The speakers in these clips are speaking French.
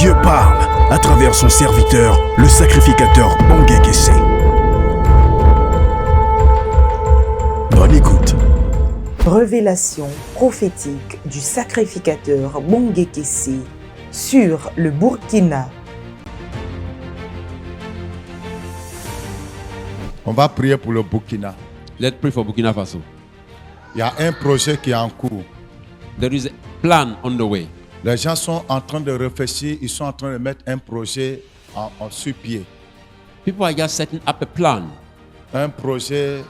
Dieu parle à travers son serviteur, le sacrificateur Bongé Kessé. Bonne écoute. Révélation prophétique du sacrificateur Bongé Kessé sur le Burkina. On va prier pour le Burkina. Let's pray for Burkina Faso. Il y a un projet qui est en cours. There is a plan on the way. Les gens sont en train de réfléchir, ils sont en train de mettre un projet sur pied. People are just setting up a plan. Un projet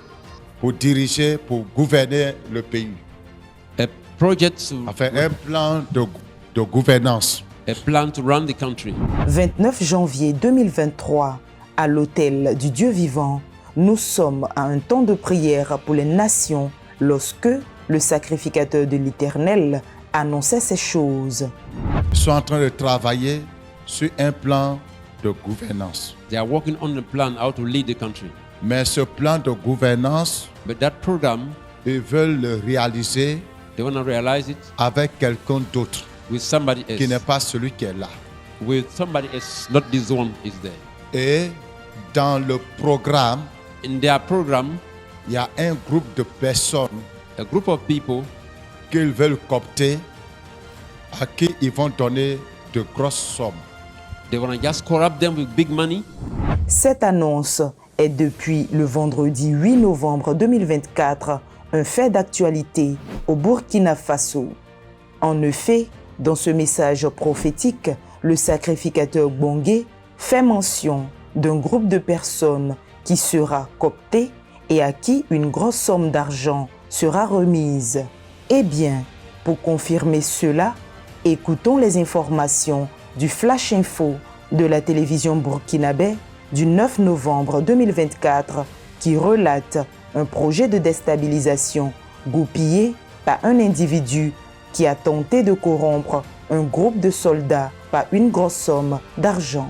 pour diriger, pour gouverner le pays. A project to, Enfin, un plan de gouvernance. a plan to run the country. 29 janvier 2023, à l'autel du Dieu vivant, nous sommes à un temps de prière pour les nations lorsque le sacrificateur de l'Éternel annonçait ces choses. Ils sont en train de travailler sur un plan de gouvernance. They are working on a plan how to lead the country. Mais ce plan de gouvernance, But that program, ils veulent le réaliser they want to realize it avec quelqu'un d'autre with somebody qui n'est else. pas celui qui est là. With somebody else, not this one is there. Et dans le programme, In their program, il y a un groupe de personnes a group of people qu'ils veulent coopter, à qui ils vont donner de grosses sommes. they want to just corrupt them with big money. Cette annonce est depuis le vendredi 8 novembre 2024 un fait d'actualité au Burkina Faso. En effet, dans ce message prophétique, le sacrificateur Bongé fait mention d'un groupe de personnes qui sera coopté et à qui une grosse somme d'argent sera remise. Eh bien, pour confirmer cela, écoutons les informations du Flash Info de la télévision burkinabé du 9 novembre 2024 qui relate un projet de déstabilisation goupillé par un individu qui a tenté de corrompre un groupe de soldats par une grosse somme d'argent.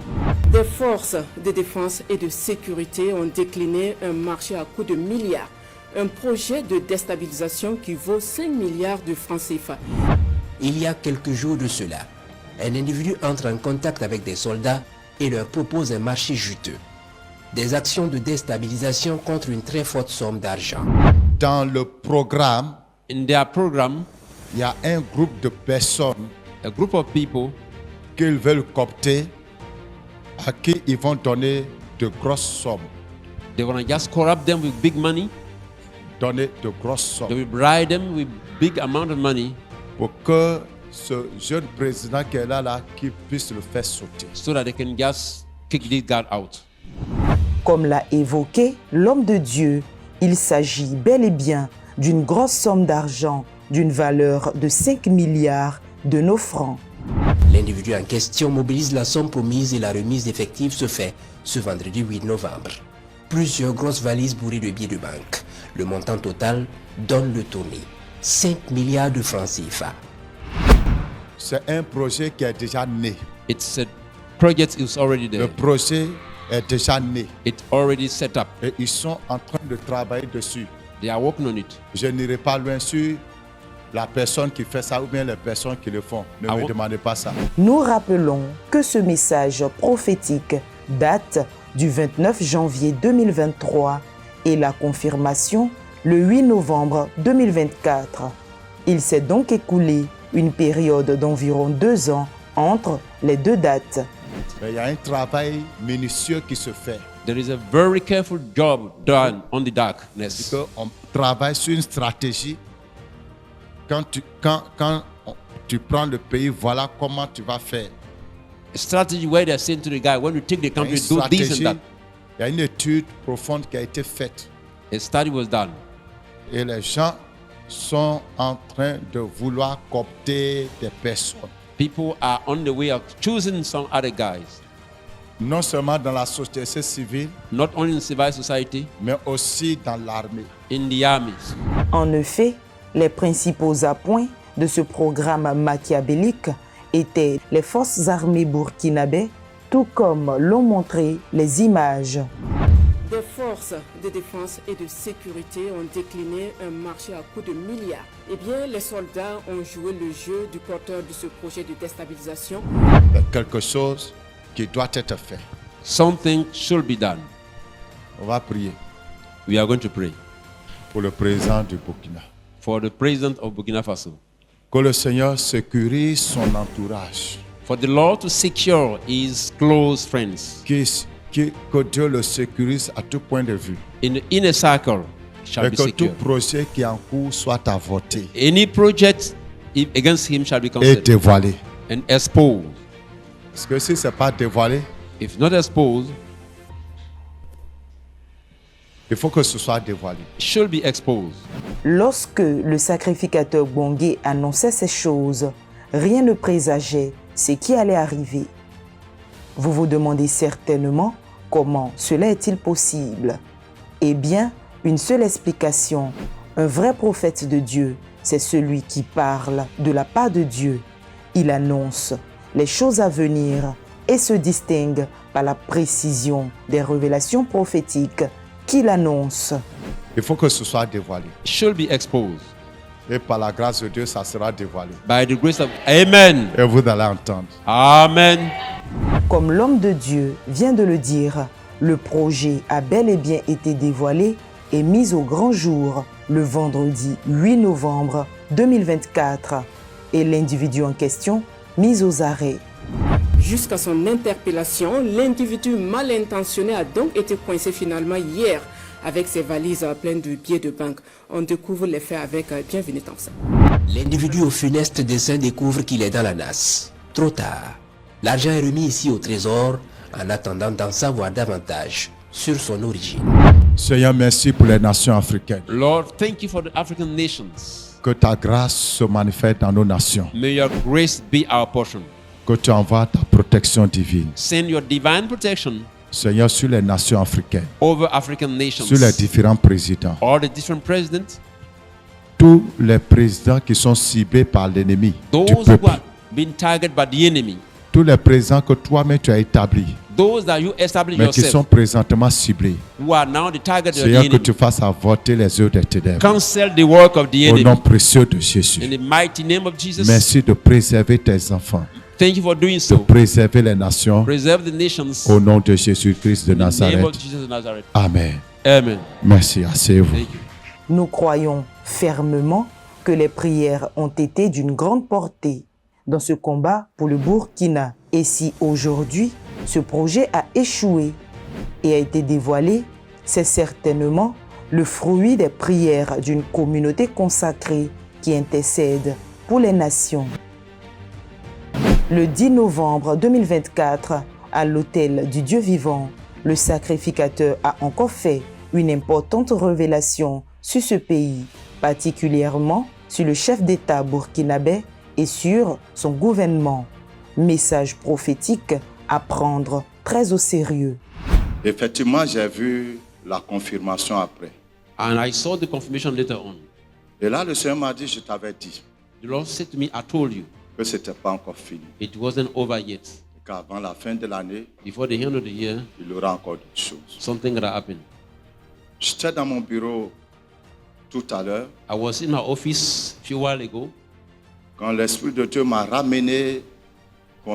Des forces de défense et de sécurité ont décliné un marché à coût de milliards, un projet de déstabilisation qui vaut 5 milliards de francs CFA. Il y a quelques jours de cela, un individu entre en contact avec des soldats et leur propose un marché juteux. Des actions de déstabilisation contre une très forte somme d'argent. Dans le programme, In their program, il y a un groupe de personnes a group of people qu'ils veulent coopter, à qui ils vont donner de grosses sommes. they want to just corrupt them with big money. Donner de grosses They sommes. will bribe them with big amount of money Pour que ce jeune président qui est là, qu'il puisse le faire sauter. so that they can just kick this guy out. Comme l'a évoqué l'homme de Dieu, il s'agit bel et bien d'une grosse somme d'argent d'une valeur de 5 milliards de nos francs. L'individu en question mobilise la somme promise et la remise effective se fait ce vendredi 8 novembre. Plusieurs grosses valises bourrées de billets de banque. Le montant total donne le tournis. 5 milliards de francs CFA. C'est un projet qui est déjà né. It's a project is already Le there. projet est déjà né. It's already set up. Et ils sont en train de travailler dessus. They are working on it. Je n'irai pas loin sur la personne qui fait ça ou bien les personnes qui le font. Ne me demandez pas ça. Nous rappelons que ce message prophétique date du 29 janvier 2023 et la confirmation le 8 novembre 2024. Il s'est donc écoulé une période d'environ 2 ans entre les deux dates. Mais il y a un travail minutieux qui se fait. There is a very careful job done on the darkness. On travaille sur une stratégie. Quand tu prends le pays, voilà comment tu vas faire. A strategy where they're saying to the guy, when you take the Il y a country, une do this and stratégie, that. il y a une étude profonde qui a été faite. A study was done. Et les gens sont en train de vouloir coopter des personnes. People are on the way of choosing some other guys, Non seulement dans la société civile, not only in civil society, mais aussi dans l'armée. in the armies. En effet, les principaux appoints de ce programme machiavélique étaient les forces armées burkinabé, tout comme l'ont montré les images. Des forces de défense et de sécurité ont décliné un marché à coups de milliards. Eh bien, les soldats ont joué le jeu du porteur de ce projet de déstabilisation. Quelque chose qui doit être fait. Something should be done. On va prier We are going to pray pour le président du Burkina. for the president of Burkina Faso. Que le Seigneur sécurise son entourage. For the Lord to secure his close friends. Que Dieu le sécurise à tout point de vue. In the inner circle shall Et be que tout secure. projet qui est en cours soit avorté Any project against him shall be et considered dévoilé. and exposed. Parce que si ce n'est pas dévoilé, If not exposed, il faut que ce soit dévoilé. it should be exposed. Lorsque le sacrificateur Bongué annonçait ces choses, rien ne présageait ce qui allait arriver. Vous vous demandez certainement comment cela est-il possible? Eh bien, une seule explication. Un vrai prophète de Dieu, c'est celui qui parle de la part de Dieu. Il annonce les choses à venir et se distingue par la précision des révélations prophétiques qu'il annonce. Il faut que ce soit dévoilé. It should be exposed. Et par la grâce de Dieu, ça sera dévoilé. By the grace of Amen. Et vous allez entendre. Amen. Comme l'homme de Dieu vient de le dire, le projet a bel et bien été dévoilé et mis au grand jour le vendredi 8 novembre 2024 et l'individu en question mis aux arrêts. Jusqu'à son interpellation, l'individu mal intentionné a donc été coincé finalement hier avec ses valises pleines de billets de banque. On découvre les faits avec Bienvenue Tansa. L'individu au funeste dessein découvre qu'il est dans la nasse. Trop tard. L'argent est remis ici au trésor en attendant d'en savoir davantage sur son origine. Seigneur, merci pour les nations africaines. Lord, thank you for the African nations. Que ta grâce se manifeste dans nos nations. May your grace be our portion. Que tu envoies ta protection divine. Send your divine protection Seigneur, sur les nations africaines, over African nations. sur les différents présidents, All the different presidents, tous les présidents qui sont ciblés par l'ennemi du those who peuple, have been targeted by the enemy, tous les présidents que toi-même tu as établis, those that you establish mais qui sont yourself, présentement ciblés. who are now the target of the Seigneur, que enemy. tu fasses avorter les œuvres des ténèbres. Cancel the work of the Au enemy. nom précieux de In Jésus. the mighty name of Jesus, Merci de préserver tes enfants, thank you for doing de so. préserver les nations. Preserve the nations. Au nom de Jésus-Christ de In the name Nazareth. of Jesus of Nazareth. Amen. Amen. Merci, asseyez-vous. Thank you. Nous croyons fermement que les prières ont été d'une grande portée dans ce combat pour le Burkina. Et si aujourd'hui, ce projet a échoué et a été dévoilé, c'est certainement le fruit des prières d'une communauté consacrée qui intercède pour les nations. Le 10 novembre 2024, à l'autel du Dieu vivant, le sacrificateur a encore fait une importante révélation sur ce pays, particulièrement sur le chef d'État burkinabé et sur son gouvernement. Message prophétique à prendre très au sérieux. Effectivement, j'ai vu la confirmation après. And I saw the confirmation later on. Et là, le Seigneur m'a dit, je t'avais dit The Lord said to me, I told you, que ce n'était pas encore fini. it wasn't over yet. Et qu'avant la fin de l'année, Before the end of the year, il y aura encore d'autres choses. something would happen. J'étais dans mon bureau tout à l'heure I was in my office a few while ago quand l'Esprit de Dieu m'a ramené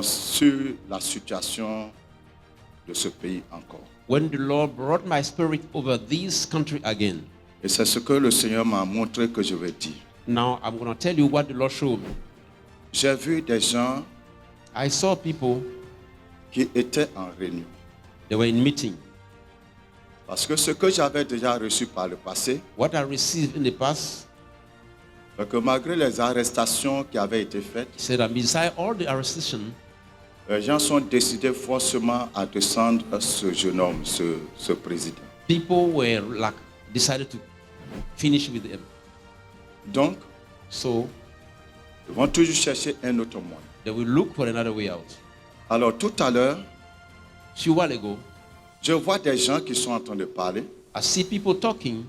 sur la situation de ce pays encore. when the Lord brought my spirit over this country again. Et c'est ce que le Seigneur m'a montré que je vais dire. Now I'm going to tell you what the Lord showed me. J'ai vu des gens I saw people, qui étaient en réunion. they were in meeting. Parce que ce que j'avais déjà reçu par le passé, What I received in the past, c'est que malgré les arrestations qui avaient été faites, he said that beside all the arrestation, les gens sont décidés forcément à descendre ce jeune homme, ce président. people were like decided to finish with him. Donc, So ils vont toujours chercher un autre moyen. they will look for another way out. Alors, tout à l'heure, A few while ago, je vois des gens qui sont en train de parler I see people talking.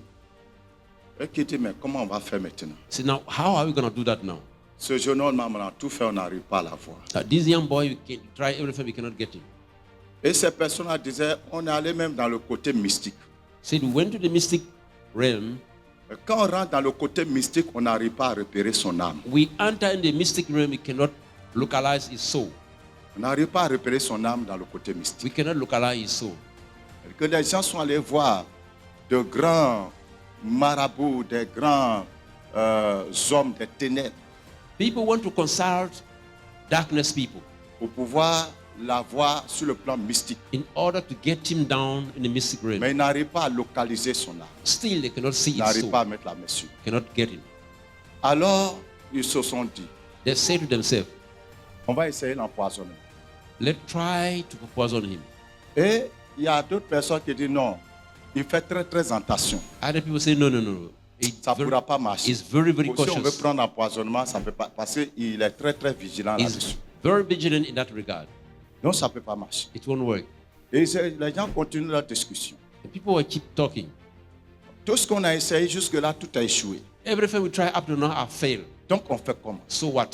et qui disent, mais comment on va faire maintenant? Say, now, how are we going to do that now? Ce jeune homme, on a tout fait, on n'arrive pas à la voir. This young boy, we can try everything, we cannot get him. Et ces personnes disaient, on est allé même dans le côté mystique. Said we went to the mystic realm. Quand on rentre dans le côté mystique, on n'arrive pas à repérer son âme. We enter in the mystic realm, we cannot localize his soul. On n'arrive pas à repérer son âme dans le côté mystique. We cannot localize his soul. Et que les gens sont allés voir de grands marabouts, des grands hommes des ténèbres People want to consult darkness people pour pouvoir l'avoir sur le plan mystique. in order to get him down in the mystic realm. Mais ils n'arrivent pas à localiser son âme. Still, they cannot see Ils his n'arrivent soul, pas à mettre la main dessus. cannot get him. Alors, ils se sont dit, They say to themselves, on va essayer l'empoisonnement. let's try to poison him. Et il y a d'autres personnes qui disent non, il fait très très attention. Other people say, no, no, no. Ça ne pourra pas marcher. He's very, very Si on veut cautious. prendre l'empoisonnement, ça peut pas, parce qu'il est très très vigilant là-dessus. He's very vigilant in that regard. Donc ça ne peut pas marcher. It won't work. Et les gens continuent leur discussion. And people will keep talking. Tout ce qu'on a essayé jusque-là, tout a échoué. Everything we try up to now have failed. Donc on fait comment? So what?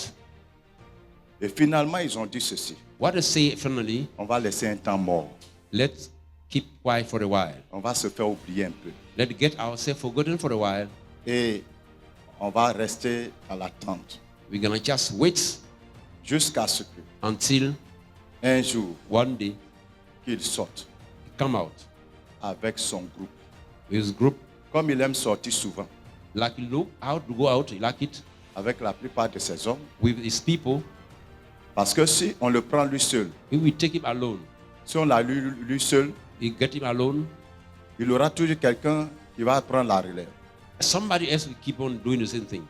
Et finalement, ils ont dit ceci. What they say finally, On va laisser un temps mort. let's keep quiet for a while. On va se faire oublier un peu. Let's get ourselves forgotten for a while. Et on va rester à l'attente We're going to just wait jusqu'à ce que until un jour, one day qu'il sorte he come out avec son groupe. with his group. Comme il aime sortir souvent Like he look out to go out, he like it avec la plupart de ses hommes. with his people. Parce que si on le prend lui seul, We will take him alone. si on l'a lui seul, We get him alone. il aura toujours quelqu'un qui va prendre la relève. Somebody else will keep on doing the same thing.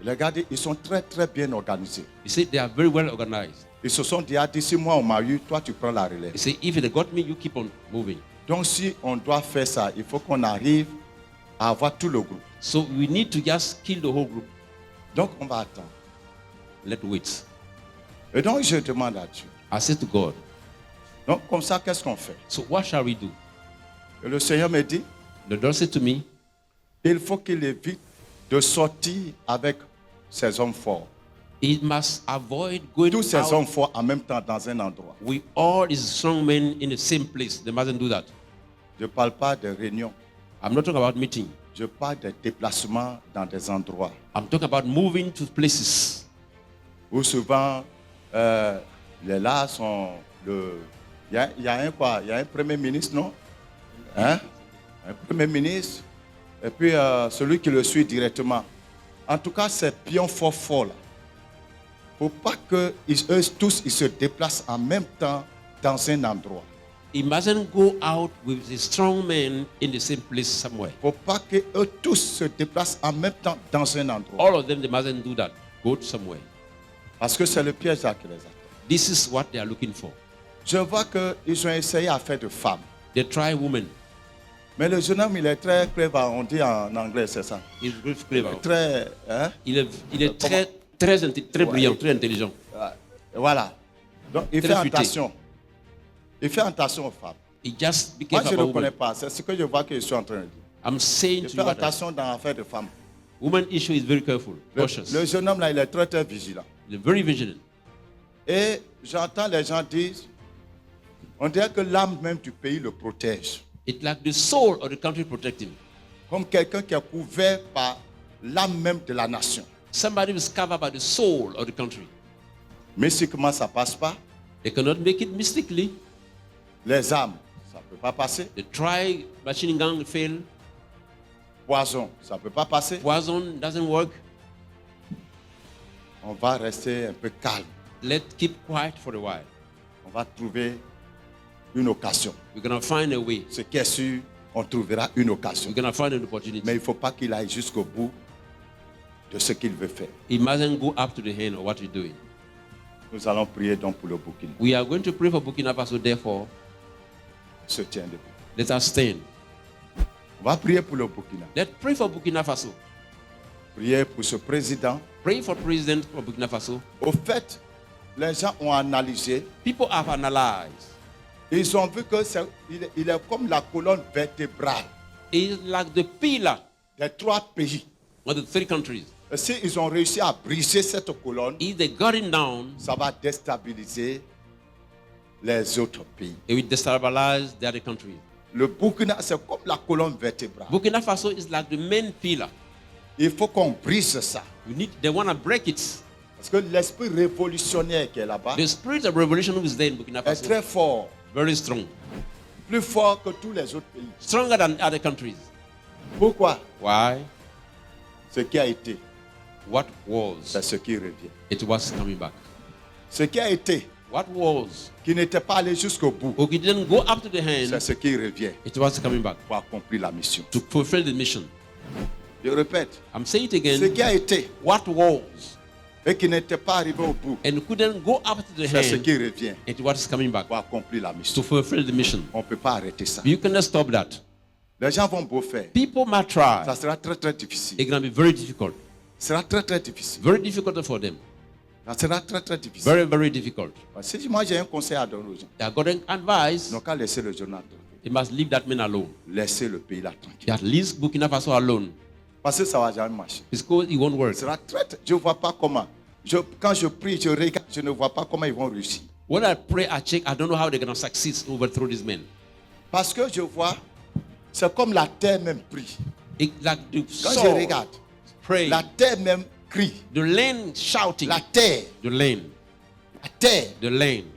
Regardez, ils sont très très bien organisés. You see, they are very well organized. Ils se sont dit, si moi on m'a eu, toi tu prends la relève. You see, if they got me, you keep on moving. Donc si on doit faire ça, il faut qu'on arrive à avoir tout le groupe. So we need to just kill the whole group. Donc on va attendre. Let's wait. Et donc je demande à Dieu. I said to God, Donc comme ça, qu'est-ce qu'on fait? so what shall we do? Et le Seigneur me dit, The Lord said to me, il faut qu'il évite de sortir avec ses hommes forts. he must avoid going Tous ces hommes out forts en même temps dans un endroit. with all his strong men in the same place. They mustn't do that. Je ne parle pas de réunions. I'm not talking about meeting. Je parle des déplacements dans des endroits I'm talking about moving to places. où souvent les là sont le. Il y a un quoi? Il y a un premier ministre, non? Hein? Un premier ministre. Et puis celui qui le suit directement. En tout cas, ces pions forts là. Il ne faut pas qu'eux tous ils se déplacent en même temps dans un endroit. He mustn't go out with the strong men in the same place somewhere. Il ne faut pas qu'eux tous se déplacent en même temps dans un endroit. All of them, they mustn't do that. Go somewhere. Parce que c'est le piège là qui les attend. This is what they are looking for. Je vois qu'ils ont essayé à faire de femmes. They try women. Mais le jeune homme, il est très clever, on dit en anglais, c'est ça. He's very clever. Très, hein? Il est très brillant, très intelligent. Voilà. Donc, il Très fait futé. attention. Il fait attention aux femmes. He just be Moi, careful je ne about le connais women. pas. C'est ce que je vois que je suis en train de dire. I'm saying Il to fait you, what attention dans l'affaire de femmes. woman issue is very careful, cautious. Le jeune homme, là, il est très, très vigilant. They're very vigilant. Et j'entends les gens dire, on dirait que l'âme même du pays le protège. It's like the soul of the country protecting. Comme quelqu'un qui est couvert par l'âme même de la nation. Somebody is covered by the soul of the country. Mystiquement, ça ne passe pas. They cannot make it mystically. Les âmes, ça ne peut pas passer. They try machine gun, fail. Poison, ça ne peut pas passer. Poison doesn't work. On va rester un peu calme. Let's keep quiet for a while. On va trouver une occasion. We're gonna find a way. Ce qui est sûr, on trouvera une occasion. We're gonna find an opportunity. Mais il ne faut pas qu'il aille jusqu'au bout de ce qu'il veut faire. He mustn't go up to the hand of what he's doing. Nous allons prier donc pour le Burkina. We are going to pray for Burkina Faso, therefore, Se tient debout. let us stand. On va prier pour le Burkina. Let's pray for Burkina Faso. Prier pour ce président. Pray for President of Burkina Faso. Au fait, les gens ont analysé. People have analyzed. Ils ont vu qu'il est comme la colonne vertébrale It's like the pillar des trois pays. of the three countries. Et s'ils ont réussi à briser cette colonne, If they got it down, ça va déstabiliser les autres pays. it will destabilize the other countries. Le Burkina, c'est comme la colonne vertébrale. Burkina Faso is like the main pillar. Il faut qu'on brise ça. They want to break it. Parce que l'esprit révolutionnaire qui est là-bas The spirit of revolution who is there in Burkina est Faso très fort. very strong, Plus fort que tous les autres pays. stronger than other countries. Pourquoi? Why? Ce qui a été, What was? c'est ce qui revient. It was coming back. Ce qui a été, What was? qui n'était pas allé jusqu'au bout, Okay, didn't go up to the c'est hand. ce qui revient It was coming back pour accomplir la mission. to fulfill the mission. Je répète, I'm saying it ce again. qui a été What was et qui n'était pas arrivé au bout, and couldn't go up to the c'est ce hand. qui revient It was coming back pour accomplir la to mission. fulfill the mission. On ne peut pas arrêter ça. You cannot stop that. Les gens vont beau faire. People might try. Ça sera très très difficile. It's going to be very difficult. Ce sera très très difficile. Very difficult for them. Ça sera très très difficile. Very, very difficult. Si moi j'ai un conseil à donner aux gens, They are going to advise. ils n'ont qu'à laisser le journal tranquille. They must leave that man alone. Laissez le pays là tranquille. At least Burkina Faso alone. Parce que ça ne va jamais marcher. Because it won't work. Ce sera je ne vois pas comment. Quand je prie, je regarde, je ne vois pas comment ils vont réussir. When I pray, I check, I don't know how they're going to succeed to overthrow these men. Parce que je vois, c'est comme la terre même prie. It, like the Quand je soul regarde, pray, la terre même crie. the land shouting, La terre, the land,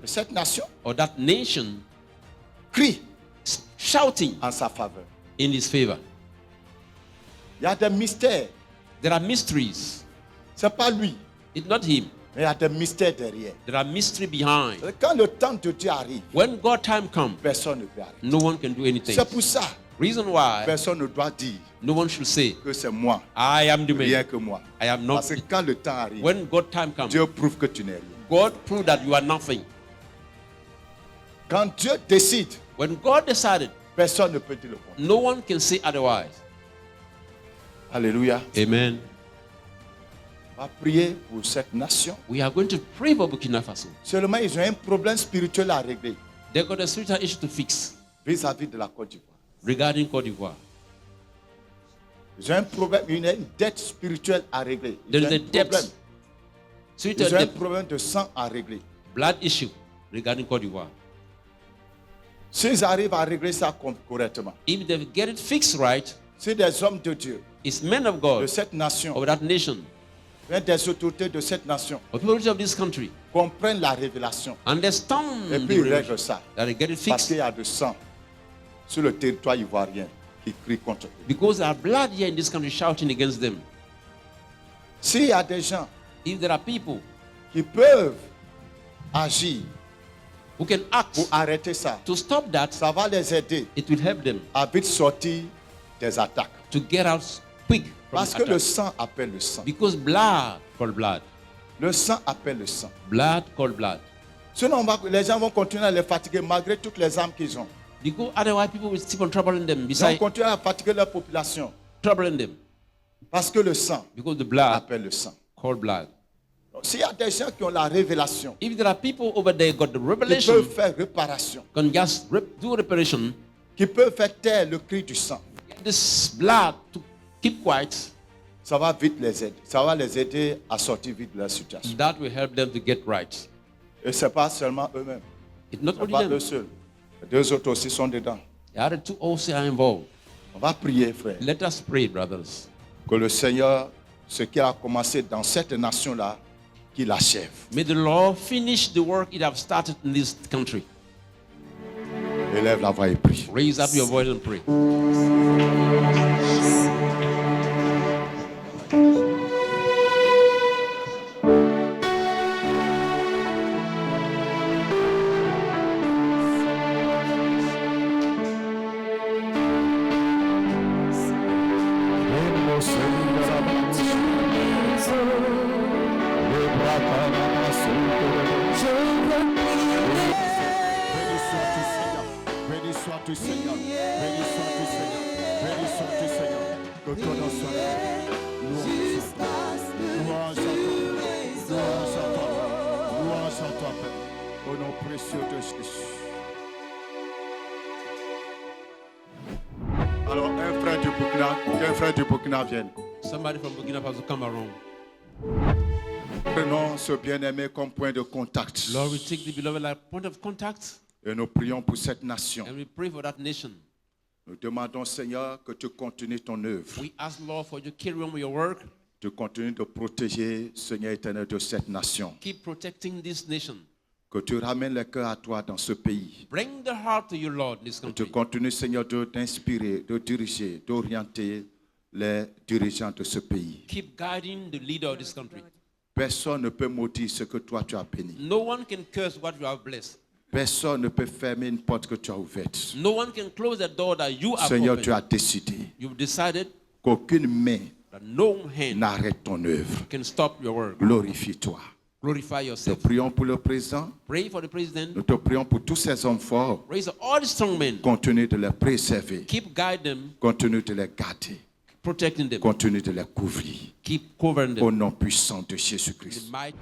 de cette nation or that nation crie shouting en sa faveur. in his favor. Il y a des mystères. There are mysteries. Ce n'est pas lui, It's not him. mais il y a des mystères derrière. There are mysteries behind. Quand le temps de Dieu arrive, When God time comes, personne ne peut arrêter. no one can do anything. C'est pour ça, Reason why personne ne doit dire no one should say, que c'est moi, I am the rien man. que moi. I am not. Parce que quand le temps arrive, When God time comes, Dieu prouve que tu n'es rien. God prove that you are nothing. Quand Dieu décide, When God decided, personne ne peut dire le contraire. no one can say otherwise. Alléluia. Amen. On va prier pour cette nation. We are going to pray for Burkina Faso. Seulement, ils ont un problème spirituel à régler They've got a spiritual issue to fix vis-à-vis de la Côte d'Ivoire. regarding Côte d'Ivoire. Ils ont un problème, une dette spirituelle à régler. Ils There ont is a un problème. debt, spiritual Ils ont un debt, problème de sang à régler. blood issue regarding Côte d'Ivoire. S'ils arrivent à régler ça correctement, If they get it fixed right, si des hommes de Dieu, it's men of de God cette nation, of that nation, même des autorités de cette nation, of people of this country, comprennent la révélation understand et the puis ils revelation, règlent ça. that they get it Parce fixed. qu'il y a du sang sur le territoire ivoirien qui crie contre eux. Because there are blood here in this country shouting against them. S'il y a des gens If there are people qui peuvent agir who can act pour arrêter ça, to stop that, ça va les aider it will help them à vite sortir des attaques. to get out quick from Parce que le attack. sang appelle le sang. Because blood called blood. Le sang appelle le sang. Blood called blood. Sinon, les gens vont continuer à les fatiguer malgré toutes les armes qu'ils ont. Because otherwise people will keep on troubling them, Ils vont beside continuer à fatiguer leur population. troubling them. Parce que le sang Because the blood appelle le sang. called blood. Donc, s'il y a des gens qui ont la révélation, If there are people over there got the qui revelation, peuvent faire réparation, can just do reparation, qui peuvent faire taire le cri du sang, get this blood to keep quiet, ça va vite les aider. Ça va les aider à sortir vite de leur situation. that will help them to get right. Et ce n'est pas seulement eux-mêmes. It's not Ce n'est only pas them. eux seuls. Les deux autres aussi sont dedans. The other two also are involved. On va prier, frère, Let us pray, brothers. que le Seigneur, ce qu'il a commencé dans cette nation-là, qu'il achève. May the Lord finish the work it has started in this country. Élève la voix et prie. Raise up your voice and pray. Béni sois-tu, Seigneur. Béni sois-tu, Seigneur. Béni sois-tu, Seigneur. Que ton nom soit loué. Louange à toi. Louange à toi. Louange à toi, Père. Au nom précieux de Jésus. Alors, un frère du Burkina vient. Somebody from Burkina Faso come around. Prenons ce bien-aimé comme point de contact. Lord, we take the beloved like point of contact Et nous prions pour cette nation. and we pray for that nation. Nous demandons, Seigneur, que tu continues ton œuvre. We ask, Lord, for you to carry on with your work. Tu continues de protéger, Seigneur éternel, de cette nation. Keep protecting this nation. Que tu ramènes les cœurs à toi dans ce pays. Bring the heart to you, Lord, in this Que tu country. continues, Seigneur, d'inspirer, de diriger, d'orienter les dirigeants de ce pays. Keep guiding the leader of this country. Personne ne peut maudire ce que toi tu as béni. No one can curse what you have blessed. Personne ne peut fermer une porte que tu as ouverte. No one can close the door that you have Seigneur, opened. tu as décidé You've decided qu'aucune main that no hand n'arrête ton œuvre. can stop your work. Glorifie-toi. Glorify Nous yourself. prions pour le président. Pray for the president. Nous te prions pour tous ces hommes forts. Raise up all the strong men. Continue de les préserver. Keep guiding them, Continue de les garder. protecting them. Continue de les couvrir. Keep covering Au them. nom puissant de The Jésus-Christ. might